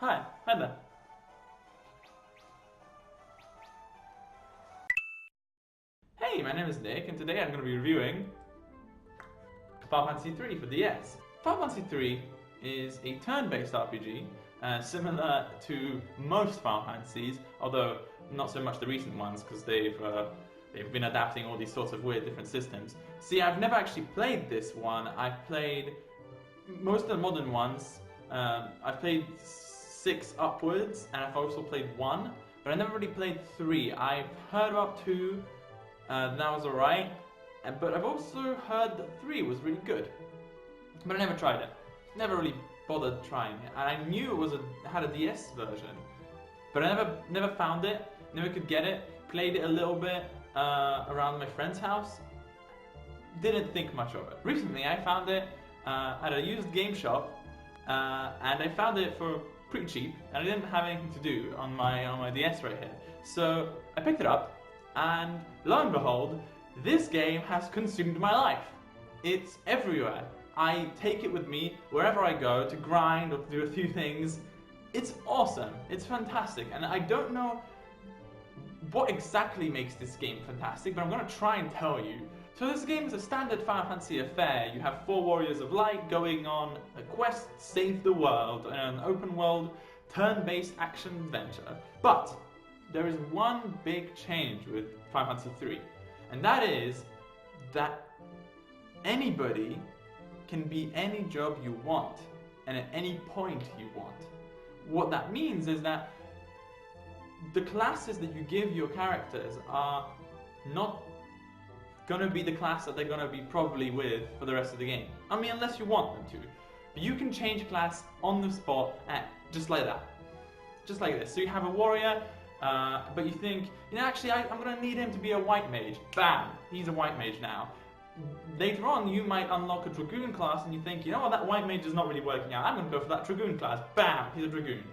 Hi there. Hey, my name is Nick, and today I'm going to be reviewing Final Fantasy III for DS. Final Fantasy III is a turn-based RPG, similar to most Final Fantasies, although not so much the recent ones, because they've been adapting all these sorts of weird different systems. See, I've never actually played this one. I've played most of the modern ones. I've played 6 upwards, and I've also played 1, but I never really played 3. I've heard about 2, that was alright, but I've also heard that 3 was really good. But I never tried it. Never really bothered trying it. And I knew it had a DS version, but I never found it, never could get it. Played it a little bit around my friend's house. Didn't think much of it. Recently I found it at a used game shop, and I found it for pretty cheap, and I didn't have anything to do on my DS right here. So I picked it up, and lo and behold, this game has consumed my life. It's everywhere. I take it with me wherever I go to grind or to do a few things. It's awesome. It's fantastic, and I don't know what exactly makes this game fantastic, but I'm going to try and tell you. So this game is a standard Final Fantasy affair. You have 4 Warriors of Light going on a quest to save the world in an open world, turn-based action adventure. But there is one big change with Final Fantasy III, and that is that anybody can be any job you want, and at any point you want. What that means is that the classes that you give your characters are not gonna be the class that they're gonna be probably with for the rest of the game. I mean, unless you want them to. But you can change class on the spot, just like that. Just like this. So you have a warrior, but you think, actually I'm gonna need him to be a white mage. Bam! He's a white mage now. Later on, you might unlock a Dragoon class and you think, you know what, that white mage is not really working out. I'm gonna go for that Dragoon class. Bam! He's a Dragoon.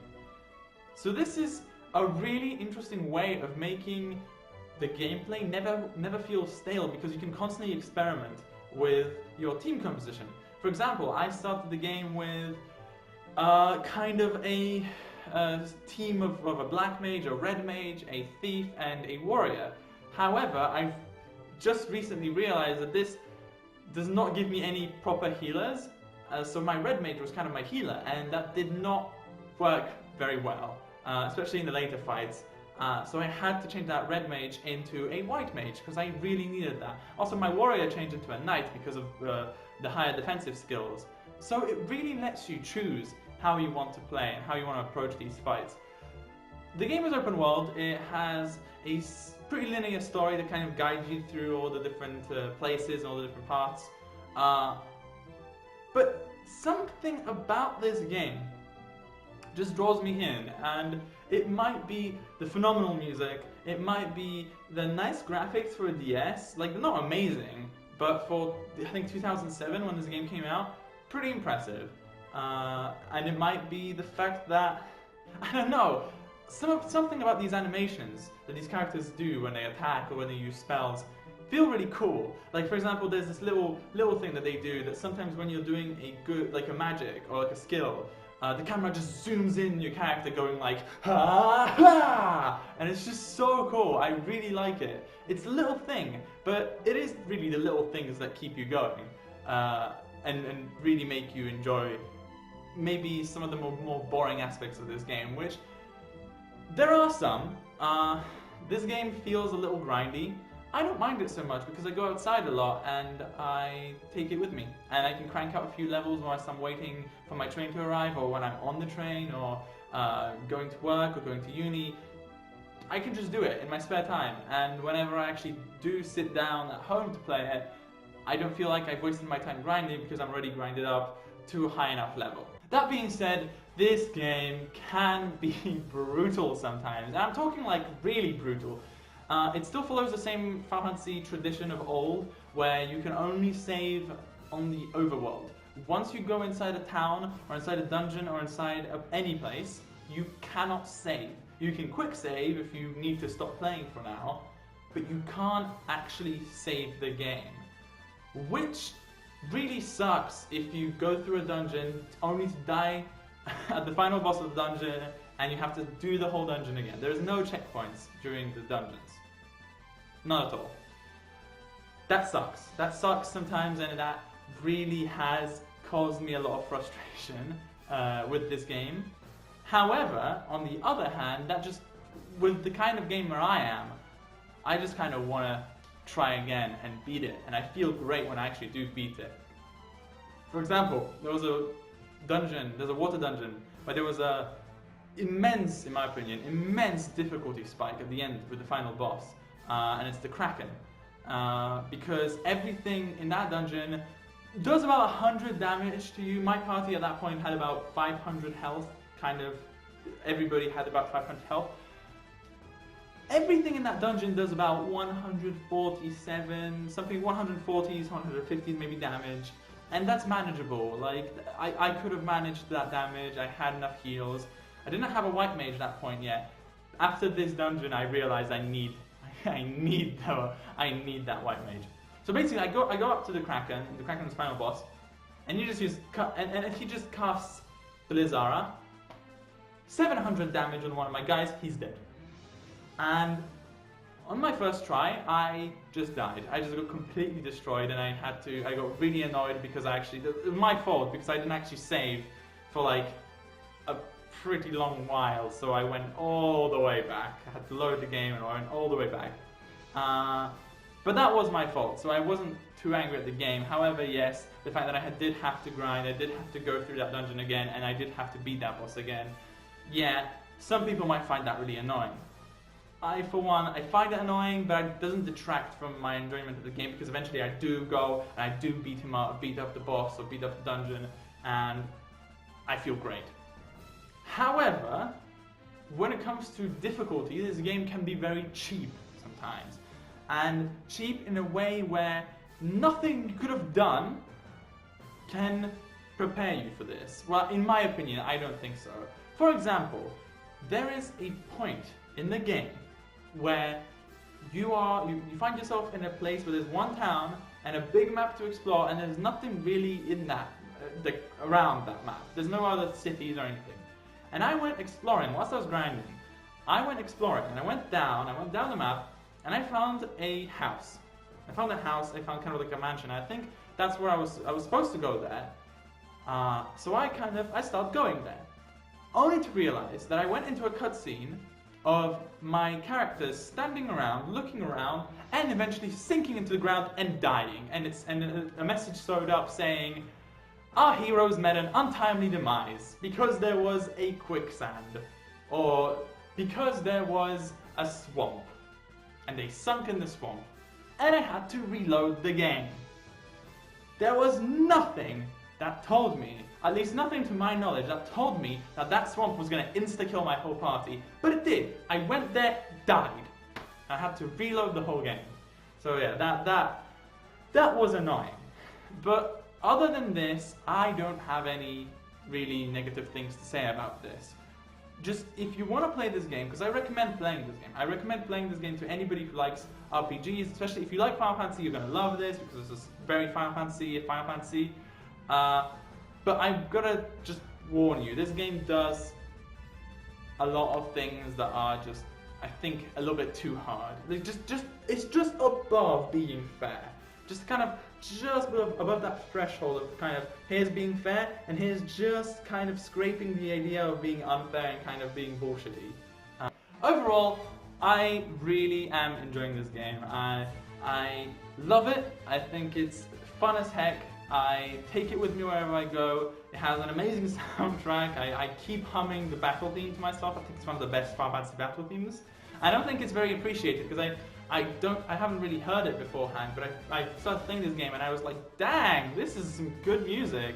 So this is a really interesting way of making the gameplay never feels stale, because you can constantly experiment with your team composition. For example, I started the game with kind of a team of a black mage, a red mage, a thief, and a warrior. However, I've just recently realized that this does not give me any proper healers, so my red mage was kind of my healer, and that did not work very well, especially in the later fights. So I had to change that red mage into a white mage, because I really needed that. Also, my warrior changed into a knight because of the higher defensive skills. So it really lets you choose how you want to play and how you want to approach these fights. The game is open world. It has a pretty linear story that kind of guides you through all the different places and all the different paths. But something about this game just draws me in, and it might be the phenomenal music, it might be the nice graphics for a DS, like they're not amazing, but for I think 2007 when this game came out, pretty impressive. And it might be the fact that, I don't know, something about these animations that these characters do when they attack or when they use spells feel really cool. Like, for example, there's this little thing that they do that sometimes when you're doing a magic or like a skill, the camera just zooms in your character going like, ha ha! And it's just so cool. I really like it. It's a little thing, but it is really the little things that keep you going, and really make you enjoy maybe some of the more boring aspects of this game, which there are some. This game feels a little grindy. I don't mind it so much because I go outside a lot and I take it with me. And I can crank out a few levels whilst I'm waiting for my train to arrive, or when I'm on the train, or going to work or going to uni. I can just do it in my spare time. And whenever I actually do sit down at home to play it, I don't feel like I've wasted my time grinding because I'm already grinded up to a high enough level. That being said, this game can be brutal sometimes. And I'm talking like really brutal. It still follows the same Final Fantasy tradition of old, where you can only save on the overworld. Once you go inside a town, or inside a dungeon, or inside any place, you cannot save. You can quick save if you need to stop playing for now, but you can't actually save the game. Which really sucks if you go through a dungeon only to die at the final boss of the dungeon, and you have to do the whole dungeon again. There's no checkpoints during the dungeons. Not at all. That sucks. That sucks sometimes, and that really has caused me a lot of frustration with this game. However, on the other hand, that just, with the kind of gamer I am, I just kind of want to try again and beat it, and I feel great when I actually do beat it. For example, there was a dungeon, there's a water dungeon, but there was a immense, in my opinion, immense difficulty spike at the end with the final boss, and it's the Kraken. Because everything in that dungeon does about 100 damage to you. My party at that point had about 500 health, kind of, everybody had about 500 health. Everything in that dungeon does about 147, something 140s, 150s maybe damage, and that's manageable. Like, I could have managed that damage, I had enough heals. I didn't have a white mage at that point yet. After this dungeon I realized I need that white mage. So basically I go up to the Kraken's final boss, and you just use, and if he just casts Blizzara, 700 damage on one of my guys, he's dead. And on my first try, I just died. I just got completely destroyed, and I got really annoyed because it was my fault, because I didn't actually save for like a pretty long while, so I went all the way back. I had to load the game and I went all the way back. But that was my fault, so I wasn't too angry at the game. However, yes, the fact that I did have to grind, I did have to go through that dungeon again, and I did have to beat that boss again. Yeah, some people might find that really annoying. For one, I find it annoying, but it doesn't detract from my enjoyment of the game, because eventually I do go and I do beat him up, beat up the boss or beat up the dungeon, and I feel great. However, when it comes to difficulty, this game can be very cheap sometimes. And cheap in a way where nothing you could have done can prepare you for this. Well, in my opinion, I don't think so. For example, there is a point in the game where you find yourself in a place where there's one town and a big map to explore, and there's nothing really in that around that map. There's no other cities or anything. And I went exploring whilst I was grinding. I went exploring and I went down the map, and I found a house. I found kind of like a mansion. I think that's where I was supposed to go there. So I started going there, only to realize that I went into a cutscene of my characters standing around, looking around, and eventually sinking into the ground and dying. And a message showed up saying, "Our heroes met an untimely demise because there was a quicksand, or because there was a swamp, and they sunk in the swamp." And I had to reload the game. There was nothing that told me, at least nothing to my knowledge, that told me that that swamp was going to insta-kill my whole party. But it did. I went there, died. I had to reload the whole game. So yeah, that was annoying. But other than this, I don't have any really negative things to say about this. Just, if you want to play this game, because I recommend playing this game. I recommend playing this game to anybody who likes RPGs, especially if you like Final Fantasy, you're going to love this, because this is very Final Fantasy. But I've got to just warn you, this game does a lot of things that are just, I think, a little bit too hard. It's just above being fair. Just above that threshold of kind of, here's being fair, and here's just kind of scraping the idea of being unfair and kind of being bullshitty. Overall, I really am enjoying this game. I love it. I think it's fun as heck. I take it with me wherever I go. It has an amazing soundtrack. I keep humming the battle theme to myself. I think it's one of the best Final Fantasy battle themes. I don't think it's very appreciated, because I haven't really heard it beforehand, but I started playing this game and I was like, dang, this is some good music.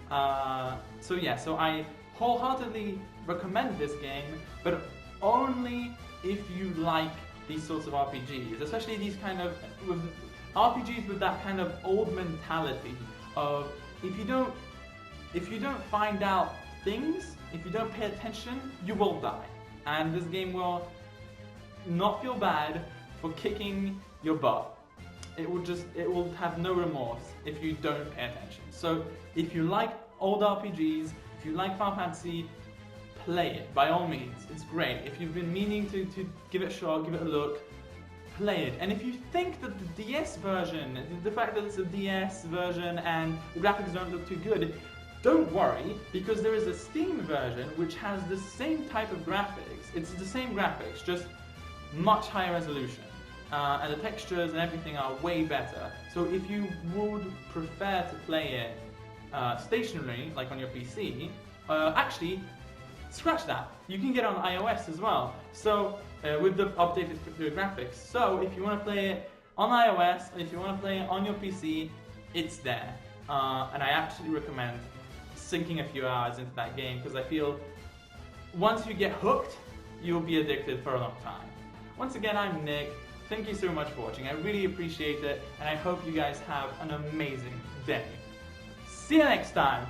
So I wholeheartedly recommend this game, but only if you like these sorts of RPGs, especially these kind of RPGs with that kind of old mentality of, if you don't find out things, if you don't pay attention, you will die. And this game will not feel bad for kicking your butt. It will have no remorse if you don't pay attention. So if you like old RPGs, if If you like Final Fantasy, play it, by all means. It's great. If you've been meaning to give it a shot, give it a look, play it. And if you think that the DS version, the fact that it's a DS version and the graphics don't look too good, don't worry, because there is a Steam version which has the same type of graphics. It's the same graphics, just much higher resolution. And the textures and everything are way better. So if you would prefer to play it stationary, like on your PC, actually, scratch that. You can get it on iOS as well. So with the updated graphics. So if you want to play it on iOS, if you want to play it on your PC, it's there. And I absolutely recommend sinking a few hours into that game, because I feel once you get hooked, you'll be addicted for a long time. Once again, I'm Nick. Thank you so much for watching. I really appreciate it, and I hope you guys have an amazing day. See you next time.